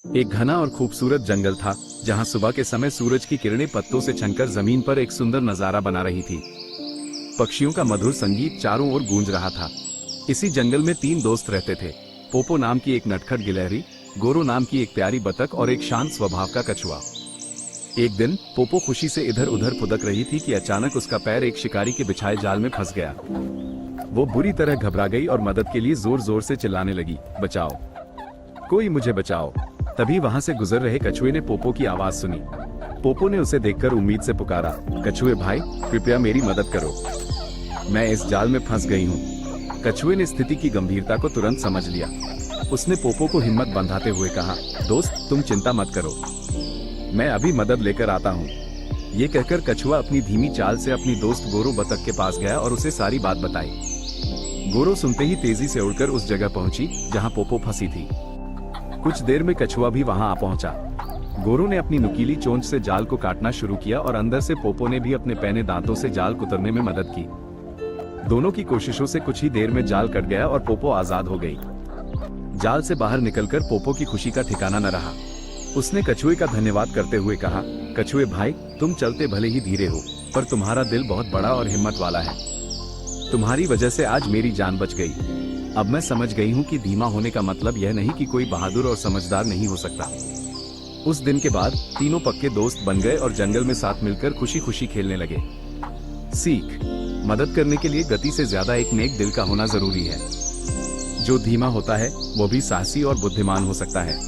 एक घना और खूबसूरत जंगल था, जहां सुबह के समय सूरज की किरणें पत्तों से छनकर जमीन पर एक सुंदर नजारा बना रही थी। पक्षियों का मधुर संगीत चारों ओर गूंज रहा था। इसी जंगल में तीन दोस्त रहते थे। पोपो नाम की एक नटखट गिलहरी, गोरो नाम की एक प्यारी बतख और एक शांत स्वभाव का कछुआ। एक दिन पोपो खुशी से इधर उधर फुदक रही थी कि अचानक उसका पैर एक शिकारी के बिछाए जाल में फंस गया। वो बुरी तरह घबरा गई और मदद के लिए जोर जोर से चिल्लाने लगी, बचाओ, कोई मुझे बचाओ। तभी वहां से गुजर रहे कछुए ने पोपो की आवाज सुनी। पोपो ने उसे देखकर उम्मीद से पुकारा, कछुए भाई, कृपया मेरी मदद करो, मैं इस जाल में फंस गई हूँ। कछुए ने स्थिति की गंभीरता को तुरंत समझ लिया। उसने पोपो को हिम्मत बंधाते हुए कहा, दोस्त, तुम चिंता मत करो, मैं अभी मदद लेकर आता हूँ। ये कहकर कछुआ अपनी धीमी चाल से अपनी दोस्त गोरो बतख के पास गया और उसे सारी बात बताई। गोरो सुनते ही तेजी से उड़कर उस जगह पहुंची जहां पोपो फंसी थी। कुछ देर में कछुआ भी वहां आ पहुंचा। गोरो ने अपनी नुकीली चोंच से जाल को काटना शुरू किया और अंदर से पोपो ने भी अपने पैने दांतों से जाल कुतरने में मदद की। दोनों की कोशिशों से कुछ ही देर में जाल कट गया और पोपो आजाद हो गई। जाल से बाहर निकलकर पोपो की खुशी का ठिकाना न रहा। उसने कछुए का धन्यवाद करते हुए कहा, कछुए भाई, तुम चलते भले ही धीरे हो, पर तुम्हारा दिल बहुत बड़ा और हिम्मत वाला है। तुम्हारी वजह से आज मेरी जान बच गई। अब मैं समझ गई हूँ कि धीमा होने का मतलब यह नहीं कि कोई बहादुर और समझदार नहीं हो सकता। उस दिन के बाद तीनों पक्के दोस्त बन गए और जंगल में साथ मिलकर खुशी खुशी खेलने लगे। सीख: मदद करने के लिए गति से ज्यादा एक नेक दिल का होना जरूरी है। जो धीमा होता है वो भी साहसी और बुद्धिमान हो सकता है।